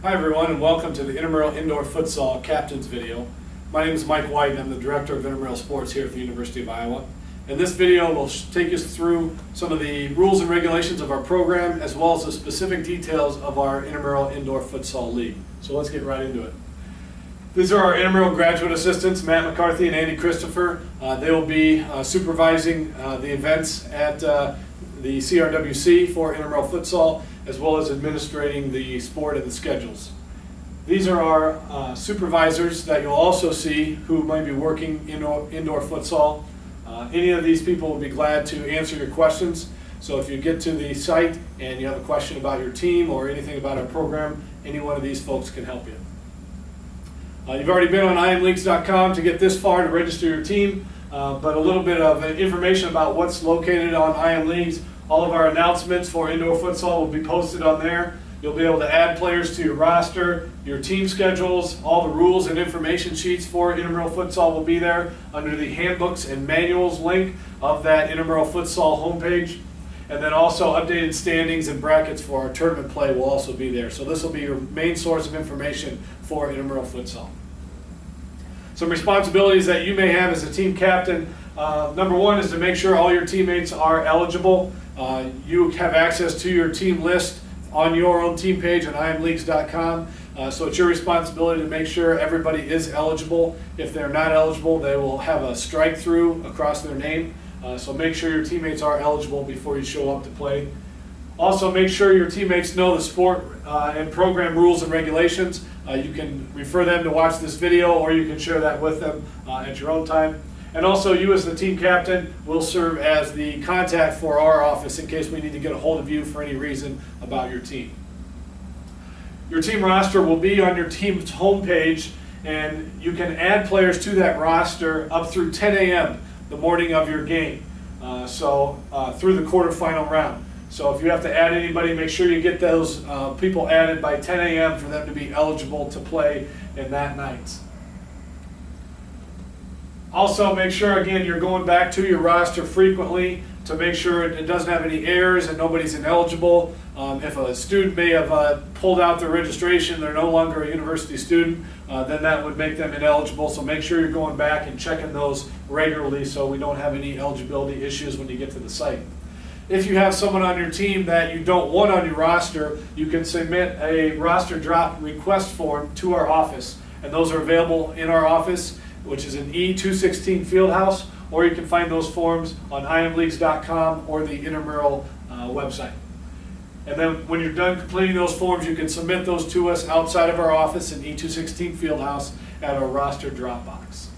Hi everyone, and welcome to the Intramural Indoor Futsal Captain's video. My name is Mike White and I'm the Director of Intramural Sports here at the University of Iowa. In this video we'll take us through some of the rules and regulations of our program as well as the specific details of our Intramural Indoor Futsal League. So let's get right into it. These are our Intramural graduate assistants, Matt McCarthy and Andy Christopher. They will be supervising the events at the CRWC for Intramural Futsal, as well as administrating the sport and the schedules. These are our supervisors that you'll also see who might be working indoor futsal. Any of these people will be glad to answer your questions. So if you get to the site and you have a question about your team or anything about our program, any one of these folks can help you. You've already been on imleagues.com to get this far to register your team, but a little bit of information about what's located on IMLeagues. All of our announcements for indoor futsal will be posted on there. You'll be able to add players to your roster, your team schedules, all the rules and information sheets for intramural futsal will be there under the handbooks and manuals link of that intramural futsal homepage. And then also updated standings and brackets for our tournament play will also be there. So this will be your main source of information for intramural futsal. Some responsibilities that you may have as a team captain. Number one is to make sure all your teammates are eligible. You have access to your team list on your own team page on imleagues.com. So it's your responsibility to make sure everybody is eligible. If they're not eligible, they will have a strike through across their name. So make sure your teammates are eligible before you show up to play. Also make sure your teammates know the sport and program rules and regulations. You can refer them to watch this video, or you can share that with them at your own time. And also you as the team captain will serve as the contact for our office in case we need to get a hold of you for any reason about your team. Your team roster will be on your team's homepage, and you can add players to that roster up through 10 a.m. the morning of your game, through the quarterfinal round. So if you have to add anybody, make sure you get those people added by 10 a.m. for them to be eligible to play in that night. Also make sure, again, you're going back to your roster frequently to make sure it doesn't have any errors and nobody's ineligible. If a student may have pulled out their registration, they're no longer a university student, then that would make them ineligible. So make sure you're going back and checking those regularly so we don't have any eligibility issues when you get to the site. If you have someone on your team that you don't want on your roster, you can submit a roster drop request form to our office. And those are available in our office, which is in E216 Fieldhouse, or you can find those forms on imleagues.com or the Intramural website. And then when you're done completing those forms, you can submit those to us outside of our office in E216 Fieldhouse at our roster drop box.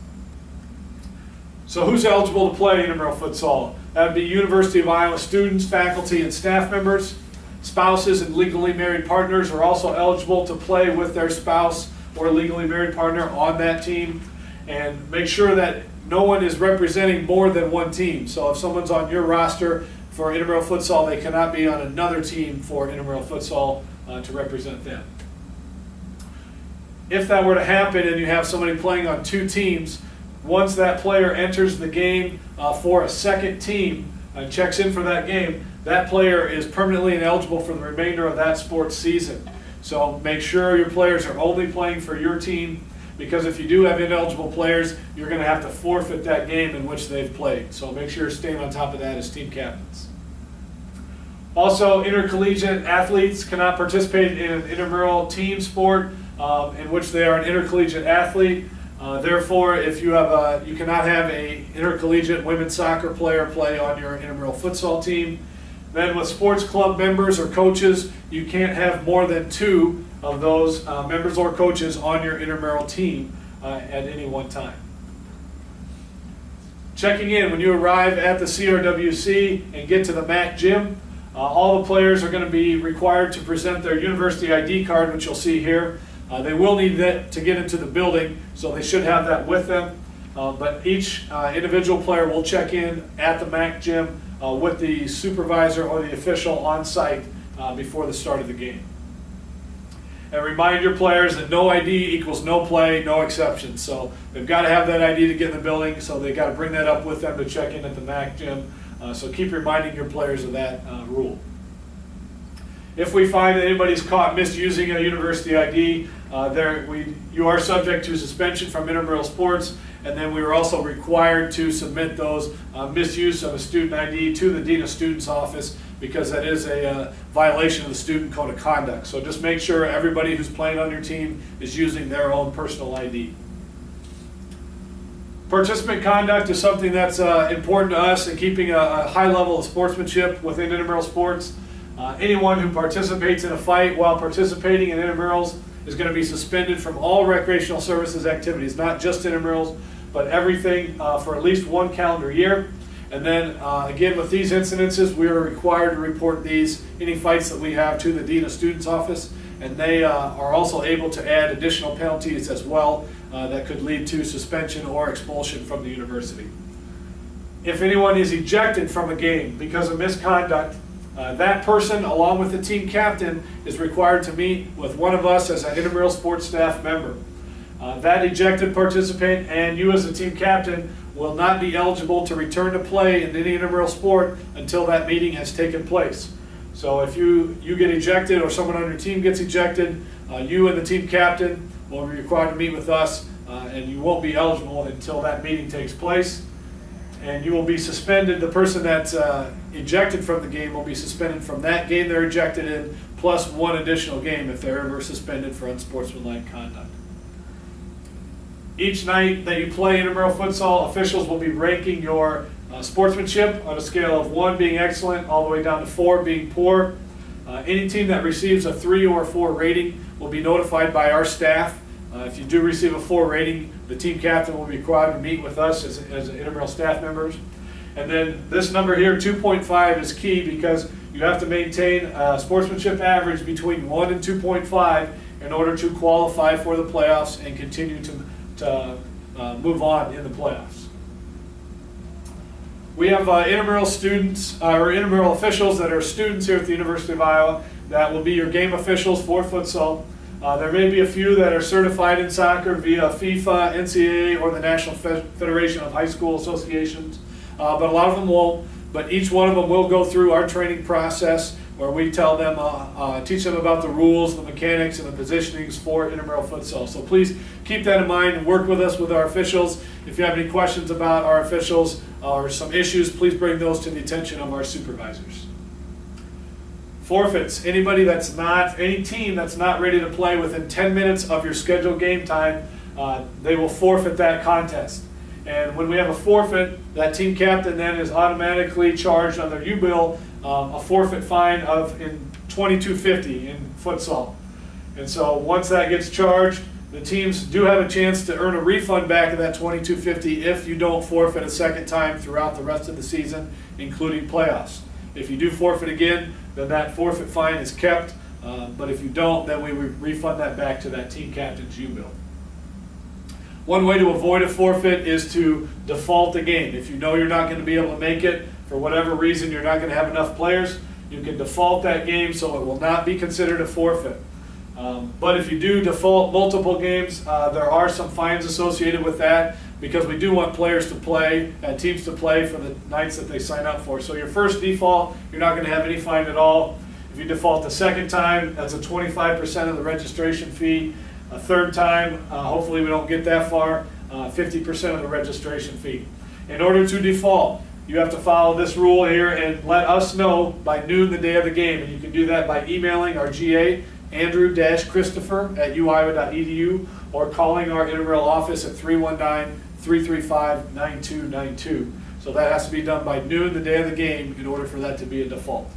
So who's eligible to play intramural futsal? That would be University of Iowa students, faculty, and staff members. Spouses and legally married partners are also eligible to play with their spouse or legally married partner on that team. And make sure that no one is representing more than one team. So if someone's on your roster for intramural futsal, they cannot be on another team for intramural futsal to represent them. If that were to happen and you have somebody playing on two teams, once that player enters the game for a second team and checks in for that game, that player is permanently ineligible for the remainder of that sports season. So make sure your players are only playing for your team, because if you do have ineligible players, you're going to have to forfeit that game in which they've played. So make sure you're staying on top of that as team captains. Also, intercollegiate athletes cannot participate in an intramural team sport in which they are an intercollegiate athlete. Therefore, if you have you cannot have a intercollegiate women's soccer player play on your intramural futsal team. Then with sports club members or coaches, you can't have more than two of those members or coaches on your intramural team at any one time. Checking in, when you arrive at the CRWC and get to the MAC gym, all the players are going to be required to present their university ID card, which you'll see here. They will need that to get into the building, so they should have that with them. But each individual player will check in at the MAC gym with the supervisor or the official on site before the start of the game. And remind your players that no ID equals no play, no exceptions. So they've got to have that ID to get in the building, so they've got to bring that up with them to check in at the MAC gym. So keep reminding your players of that rule. If we find that anybody's caught misusing a university ID, you are subject to suspension from intramural sports, and then we are also required to submit those misuse of a student ID to the Dean of Students office, because that is a violation of the student code of conduct. So just make sure everybody who's playing on your team is using their own personal ID. Participant conduct is something that's important to us in keeping a high level of sportsmanship within intramural sports. Anyone who participates in a fight while participating in intramurals is going to be suspended from all recreational services activities, not just intramurals, but everything for at least 1 calendar year. And then again, with these incidences, we are required to report any fights that we have to the Dean of Students office, and they are also able to add additional penalties as well that could lead to suspension or expulsion from the university. If anyone is ejected from a game because of misconduct, that person, along with the team captain, is required to meet with one of us as an intramural sports staff member. That ejected participant and you as the team captain will not be eligible to return to play in any intramural sport until that meeting has taken place. So if you get ejected or someone on your team gets ejected, you and the team captain will be required to meet with us, and you won't be eligible until that meeting takes place. And you will be suspended. The person that's ejected from the game will be suspended from that game they're ejected in, plus 1 additional game if they're ever suspended for unsportsmanlike conduct. Each night that you play intramural futsal, officials will be ranking your sportsmanship on a scale of 1 being excellent all the way down to 4 being poor. Any team that receives a 3 or 4 rating will be notified by our staff. If you do receive a 4 rating, the team captain will be required to meet with us as intramural staff members. And then this number here, 2.5, is key because you have to maintain a sportsmanship average between 1 and 2.5 in order to qualify for the playoffs and continue to move on in the playoffs. We have intramural students or intramural officials that are students here at the University of Iowa that will be your game officials for futsal. There may be a few that are certified in soccer via FIFA, NCAA, or the National Federation of High School Associations, but a lot of them won't. But each one of them will go through our training process where we tell them, teach them about the rules, the mechanics, and the positionings for intramural futsal. So please keep that in mind and work with us with our officials. If you have any questions about our officials or some issues, please bring those to the attention of our supervisors. Forfeits. Any team that's not ready to play within 10 minutes of your scheduled game time, they will forfeit that contest. And when we have a forfeit, that team captain then is automatically charged on their U-bill a forfeit fine of $22.50 in futsal. And so once that gets charged, the teams do have a chance to earn a refund back of that $22.50 if you don't forfeit a second time throughout the rest of the season, including playoffs. If you do forfeit again, then that forfeit fine is kept, but if you don't, then we refund that back to that team captain's U-bill. One way to avoid a forfeit is to default the game. If you know you're not going to be able to make it, for whatever reason you're not going to have enough players, you can default that game so it will not be considered a forfeit. But if you do default multiple games, there are some fines associated with that because we do want players to play and teams to play for the nights that they sign up for. So your first default, you're not going to have any fine at all. If you default the second time, that's a 25% of the registration fee. A third time, hopefully we don't get that far, 50% of the registration fee. In order to default, you have to follow this rule here and let us know by noon the day of the game. And you can do that by emailing our GA, andrew-christopher@uiowa.edu, or calling our intramural office at 319-335-9292. So that has to be done by noon the day of the game in order for that to be a default.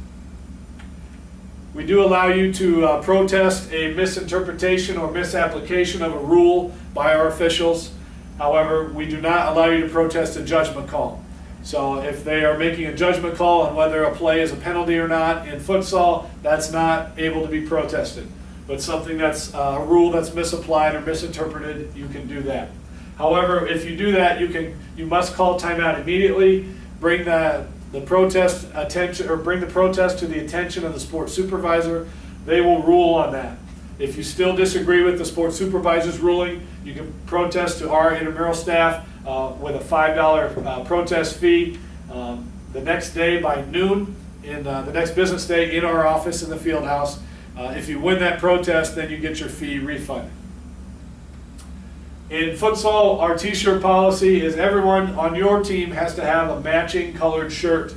We do allow you to protest a misinterpretation or misapplication of a rule by our officials. However, we do not allow you to protest a judgment call. So if they are making a judgment call on whether a play is a penalty or not in futsal, that's not able to be protested. But something that's a rule that's misapplied or misinterpreted, you can do that. However, if you do that, you must call timeout immediately, bring the protest to the attention of the sports supervisor. They will rule on that. If you still disagree with the sports supervisor's ruling, you can protest to our intramural staff with a $5 protest fee. The next day by noon, in the next business day in our office in the field house. If you win that protest, then you get your fee refunded. In futsal, our t-shirt policy is everyone on your team has to have a matching colored shirt,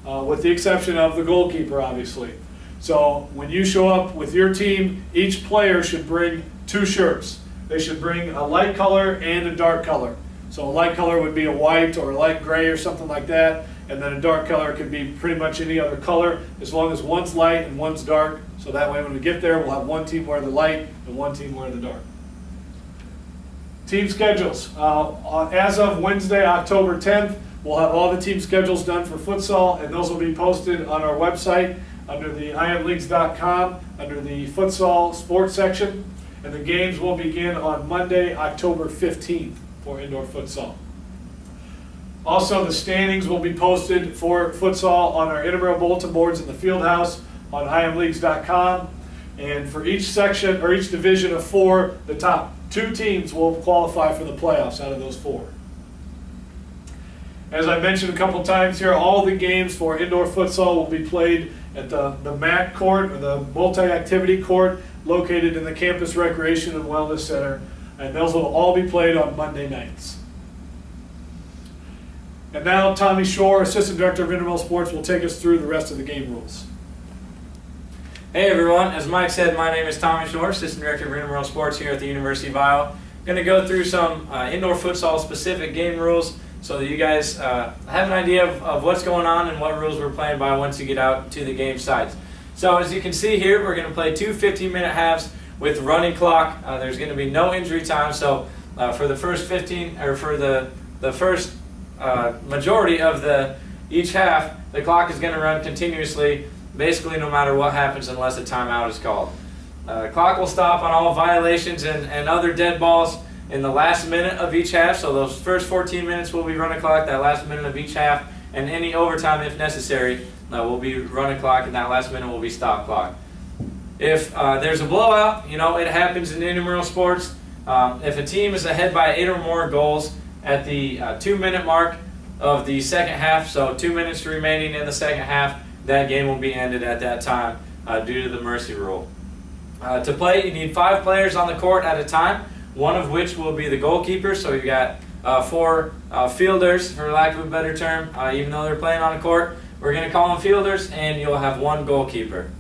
with the exception of the goalkeeper, obviously. So when you show up with your team, each player should bring 2 shirts. They should bring a light color and a dark color. So a light color would be a white or a light gray or something like that, and then a dark color could be pretty much any other color, as long as one's light and one's dark. So that way when we get there, we'll have one team wear the light and one team wear the dark. Team schedules. As of Wednesday, October 10th, we'll have all the team schedules done for futsal, and those will be posted on our website under the imleagues.com, under the futsal sports section, and the games will begin on Monday, October 15th for indoor futsal. Also, the standings will be posted for futsal on our intramural bulletin boards in the field house on imleagues.com, and for each section or each division of 4, the top 2 teams will qualify for the playoffs out of those 4. As I mentioned a couple times here, all the games for indoor futsal will be played at the MAC court, or the multi-activity court, located in the Campus Recreation and Wellness Center, and those will all be played on Monday nights. And now Tommy Shore, Assistant Director of Intramural Sports, will take us through the rest of the game rules. Hey everyone, as Mike said, my name is Tommy Shore, Assistant Director of Intramural Sports here at the University of Iowa. I'm going to go through some indoor futsal specific game rules so that you guys have an idea of what's going on and what rules we're playing by once you get out to the game sites. So as you can see here, we're going to play 2 15-minute halves with running clock. There's going to be no injury time, so for the first 15, or for the first majority of each half, the clock is going to run continuously, basically no matter what happens unless a timeout is called. Clock will stop on all violations and other dead balls in the last minute of each half, so those first 14 minutes will be running clock, that last minute of each half, and any overtime if necessary will be running clock, and that last minute will be stop clock. If there's a blowout, it happens in intramural sports. If a team is ahead by 8 or more goals at the 2-minute mark of the second half, so 2 minutes remaining in the second half, that game will be ended at that time due to the mercy rule. To play, you need 5 players on the court at a time, one of which will be the goalkeeper. So you've got 4 fielders, for lack of a better term, even though they're playing on a court. We're going to call them fielders, and you'll have 1 goalkeeper.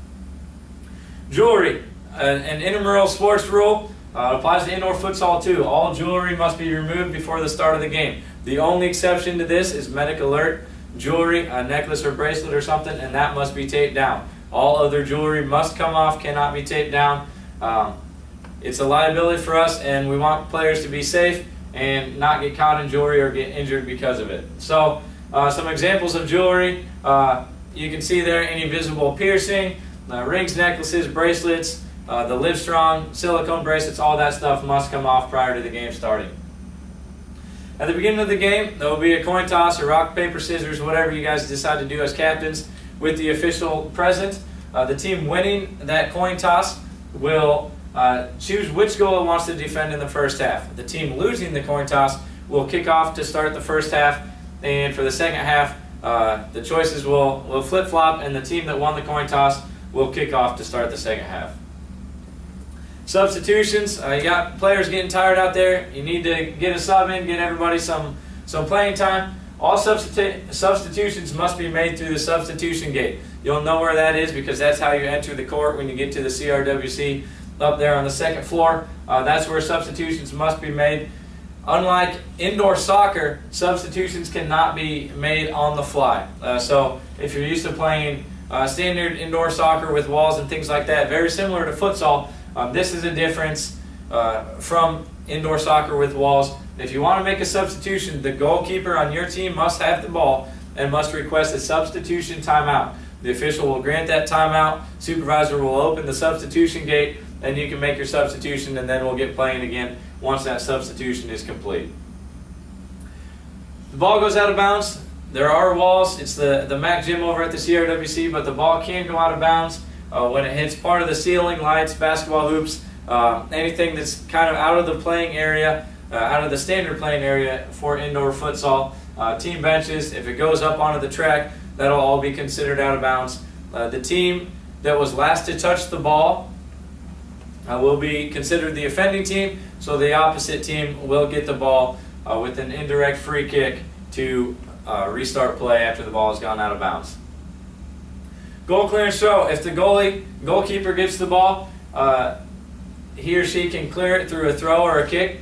Jewelry, an intramural sports rule, applies to indoor futsal too. All jewelry must be removed before the start of the game. The only exception to this is medical alert jewelry, a necklace or bracelet or something, and that must be taped down. All other jewelry must come off, cannot be taped down. It's a liability for us, and we want players to be safe and not get caught in jewelry or get injured because of it. So some examples of jewelry, you can see there any visible piercing, rings, necklaces, bracelets, the Livestrong silicone bracelets, all that stuff must come off prior to the game starting. At the beginning of the game, there will be a coin toss or rock, paper, scissors, whatever you guys decide to do as captains with the official present. The team winning that coin toss will choose which goal it wants to defend in the first half. The team losing the coin toss will kick off to start the first half, and for the second half, the choices will flip-flop, and the team that won the coin toss will kick off to start the second half. Substitutions, you got players getting tired out there. You need to get a sub in, get everybody some playing time. All substitutions must be made through the substitution gate. You'll know where that is because that's how you enter the court when you get to the CRWC up there on the second floor. That's where substitutions must be made. Unlike indoor soccer, substitutions cannot be made on the fly. So if you're used to playing standard indoor soccer with walls and things like that, very similar to futsal, this is a difference from indoor soccer with walls. If you want to make a substitution, the goalkeeper on your team must have the ball and must request a substitution timeout. The official will grant that timeout, supervisor will open the substitution gate, and you can make your substitution, and then we'll get playing again once that substitution is complete. The ball goes out of bounds. There are walls. It's the MAC gym over at the CRWC, but the ball can go out of bounds when it hits part of the ceiling, lights, basketball hoops, anything that's kind of out of the playing area, out of the standard playing area for indoor futsal. Team benches, if it goes up onto the track, that'll all be considered out of bounds. The team that was last to touch the ball will be considered the offending team, so the opposite team will get the ball with an indirect free kick to restart play after the ball has gone out of bounds. Goal clearance throw. If the goalkeeper gets the ball, he or she can clear it through a throw or a kick.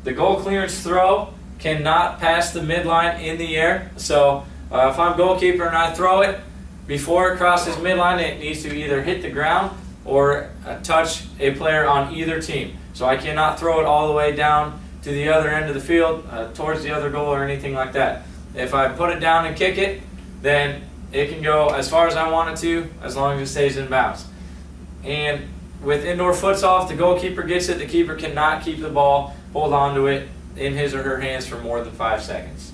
The goal clearance throw cannot pass the midline in the air. So if I'm goalkeeper and I throw it, before it crosses midline, it needs to either hit the ground or touch a player on either team. So I cannot throw it all the way down to the other end of the field, towards the other goal or anything like that. If I put it down and kick it, then it can go as far as I want it to, as long as it stays in bounds. And with indoor futsal, if the goalkeeper gets it, the keeper cannot keep the ball, hold on to it in his or her hands for more than 5 seconds.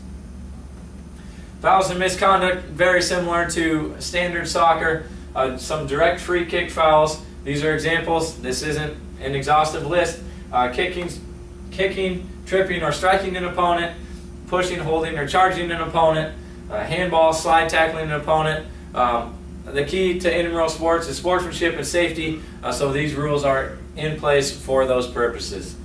Fouls and misconduct, very similar to standard soccer. Some direct free kick fouls. These are examples. This isn't an exhaustive list. Kicking, tripping, or striking an opponent, pushing, holding, or charging an opponent, handball, slide tackling an opponent. The key to intramural sports is sportsmanship and safety, so these rules are in place for those purposes.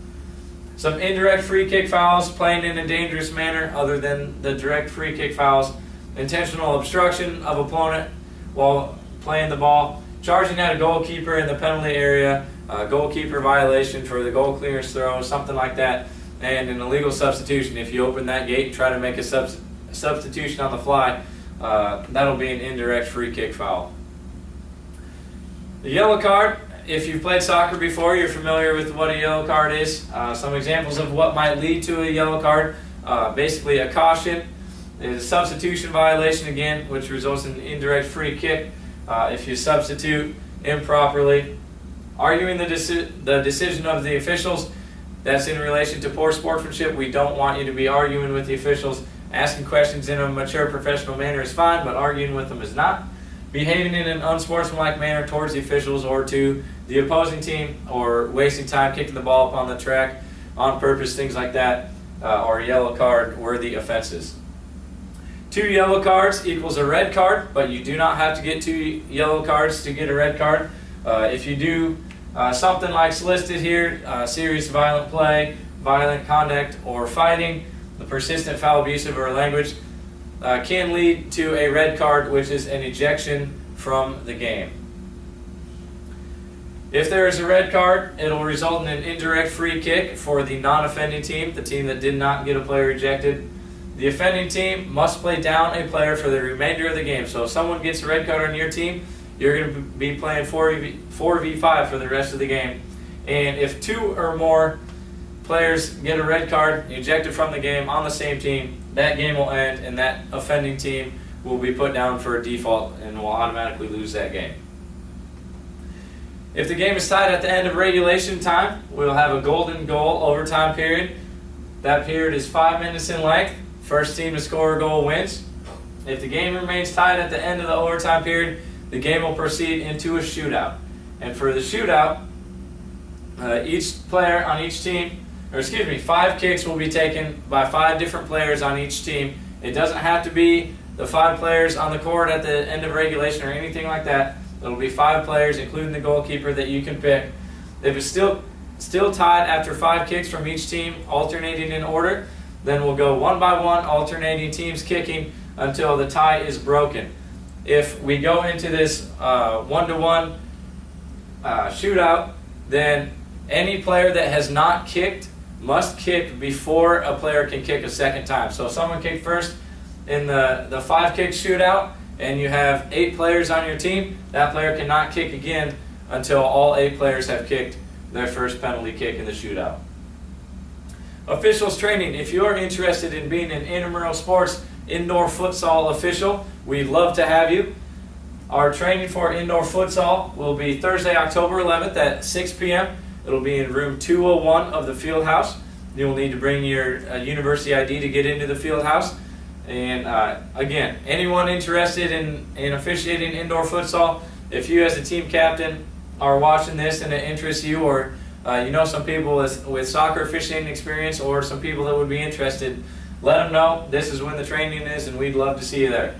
Some indirect free kick fouls, playing in a dangerous manner other than the direct free kick fouls, intentional obstruction of opponent while playing the ball, charging at a goalkeeper in the penalty area, goalkeeper violation for the goal clearance throw, something like that, and an illegal substitution. If you open that gate and try to make a substitution on the fly, that'll be an indirect free kick foul. The yellow card, if you've played soccer before, you're familiar with what a yellow card is. Some examples of what might lead to a yellow card, basically a caution, is a substitution violation again, which results in an indirect free kick if you substitute improperly. Arguing the decision of the officials, that's in relation to poor sportsmanship. We don't want you to be arguing with the officials. Asking questions in a mature professional manner is fine, but arguing with them is not. Behaving in an unsportsmanlike manner towards the officials or to the opposing team, or wasting time kicking the ball up on the track on purpose, things like that, are yellow card worthy offenses. 2 yellow cards equals a red card, but you do not have to get 2 yellow cards to get a red card. If you do something like listed here, serious violent play, violent conduct, or fighting, the persistent foul, abusive, or language can lead to a red card, which is an ejection from the game. If there is a red card, it will result in an indirect free kick for the non-offending team, the team that did not get a player ejected. The offending team must play down a player for the remainder of the game. So if someone gets a red card on your team, you're going to be playing 4v5 for the rest of the game. And if 2 or more players get a red card ejected from the game on the same team, that game will end and that offending team will be put down for a default and will automatically lose that game. If the game is tied at the end of regulation time, we'll have a golden goal overtime period. That period is 5 minutes in length. First team to score a goal wins. If the game remains tied at the end of the overtime period, the game will proceed into a shootout. And for the shootout, each player on each team, 5 kicks will be taken by 5 different players on each team. It doesn't have to be the 5 players on the court at the end of regulation or anything like that. It'll be 5 players, including the goalkeeper, that you can pick. If it's still tied after 5 kicks from each team, alternating in order, then we'll go one by one, alternating teams kicking until the tie is broken. If we go into this 1-to-1 shootout, then any player that has not kicked must kick before a player can kick a second time. So if someone kicked first in the 5-kick shootout and you have 8 players on your team, that player cannot kick again until all 8 players have kicked their first penalty kick in the shootout. Officials training. If you're interested in being an intramural sports indoor futsal official, we'd love to have you. Our training for indoor futsal will be Thursday, October 11th at 6 p.m. It'll be in room 201 of the field house. You'll need to bring your university ID to get into the field house. And again, anyone interested in officiating indoor futsal, if you as a team captain are watching this and it interests you, or you know some people with soccer officiating experience, or some people that would be interested, let them know. This is when the training is, and we'd love to see you there.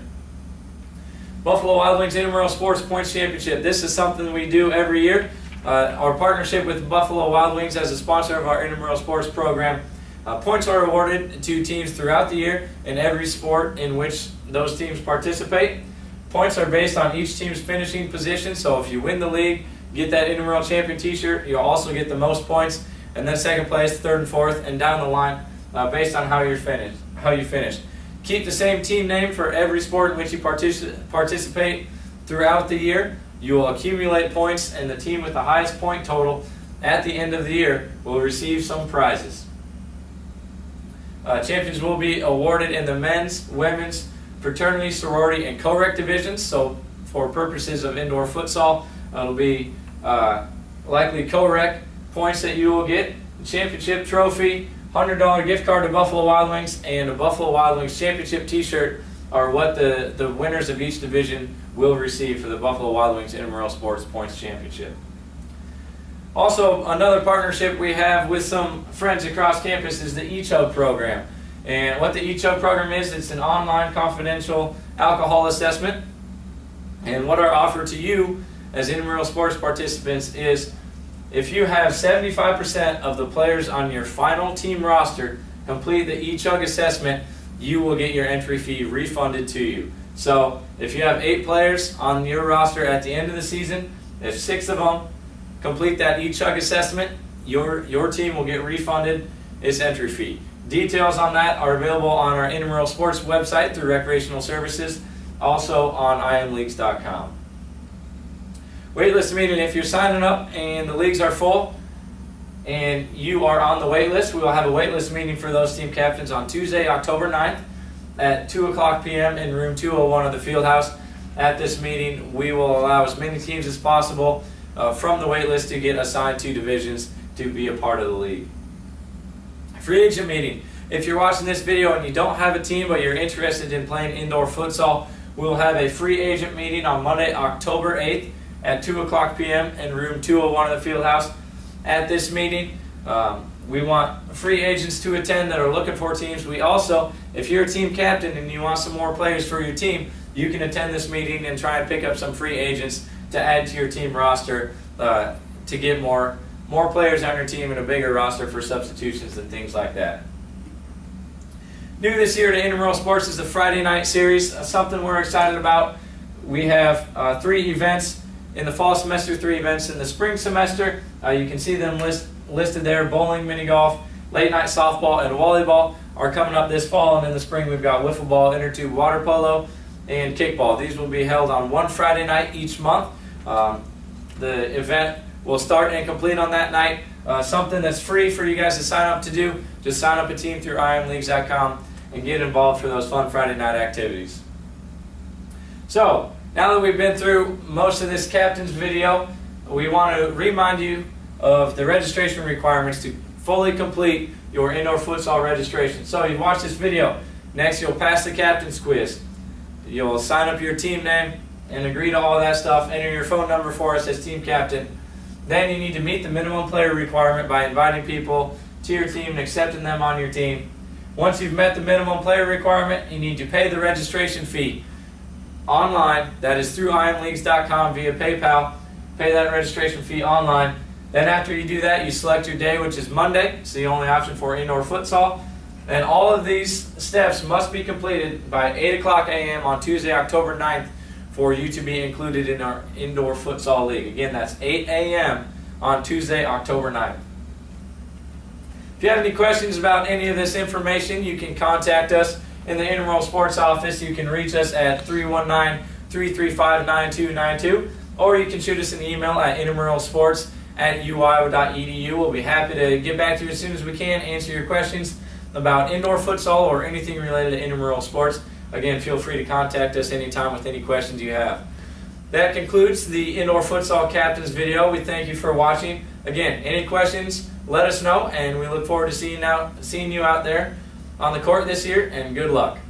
Buffalo Wild Wings Intramural Sports Points Championship. This is something we do every year. Our partnership with Buffalo Wild Wings as a sponsor of our Intramural Sports program. Points are awarded to teams throughout the year in every sport in which those teams participate. Points are based on each team's finishing position, so if you win the league, get that Intramural Champion t-shirt, you'll also get the most points, and then second place, third and fourth, and down the line based on how you finish. Keep the same team name for every sport in which you participate throughout the year. You will accumulate points, and the team with the highest point total at the end of the year will receive some prizes. Champions will be awarded in the men's, women's, fraternity, sorority, and co-rec divisions. So for purposes of indoor futsal, it'll be likely co-rec points that you will get. The championship trophy, $100 gift card to Buffalo Wild Wings, and a Buffalo Wild Wings championship t-shirt are what the winners of each division will receive for the Buffalo Wild Wings Intramural Sports Points Championship. Also, another partnership we have with some friends across campus is the ECHO program. And what the ECHO program is, it's an online confidential alcohol assessment. And what our offer to you as intramural sports participants is, if you have 75% of the players on your final team roster complete the ECHO assessment, you will get your entry fee refunded to you. So if you have 8 players on your roster at the end of the season, if 6 of them complete that ECHO assessment, your team will get refunded its entry fee. Details on that are available on our Intramural Sports website through Recreational Services, also on imleagues.com. Waitlist meeting, if you're signing up and the leagues are full and you are on the waitlist, we will have a waitlist meeting for those team captains on Tuesday, October 9th at 2:00 p.m. in room 201 of the field house. At this meeting, we will allow as many teams as possible from the waitlist to get assigned to divisions to be a part of the league. Free agent meeting. If you're watching this video and you don't have a team but you're interested in playing indoor futsal, we'll have a free agent meeting on Monday, October 8th at 2:00 p.m. in room 201 of the field house. At this meeting, we want free agents to attend that are looking for teams. We also, if you're a team captain and you want some more players for your team, you can attend this meeting and try and pick up some free agents to add to your team roster to get more players on your team and a bigger roster for substitutions and things like that. New this year to Intramural Sports is the Friday night series, something we're excited about. We have 3 events in the fall semester, 3 events in the spring semester. You can see them listed there. Bowling, mini golf, late night softball, and volleyball are coming up this fall, and in the spring we've got wiffle ball, inner tube water polo, and kickball. These will be held on one Friday night each month. The event will start and complete on that night. Something that's free for you guys to sign up to do. Just sign up a team through imleagues.com and get involved for those fun Friday night activities. So, now that we've been through most of this captain's video, we want to remind you of the registration requirements to fully complete your indoor futsal registration. So you've watched this video. Next, you'll pass the captain's quiz. You'll sign up your team name and agree to all that stuff. Enter your phone number for us as team captain. Then you need to meet the minimum player requirement by inviting people to your team and accepting them on your team. Once you've met the minimum player requirement, you need to pay the registration fee online. That is through imleagues.com via PayPal. Pay that registration fee online. Then after you do that, you select your day, which is Monday. It's the only option for indoor futsal. And all of these steps must be completed by 8:00 a.m. on Tuesday, October 9th for you to be included in our indoor futsal league. Again, that's 8 a.m. on Tuesday, October 9th. If you have any questions about any of this information, you can contact us in the Intramural Sports office. You can reach us at 319-335-9292, or you can shoot us an email at intramuralsports@uiowa.edu. We'll be happy to get back to you as soon as we can, answer your questions about indoor futsal or anything related to intramural sports. Again, feel free to contact us anytime with any questions you have. That concludes the Indoor Futsal Captains video. We thank you for watching. Again, any questions, let us know, and we look forward to seeing you out there on the court this year, and good luck.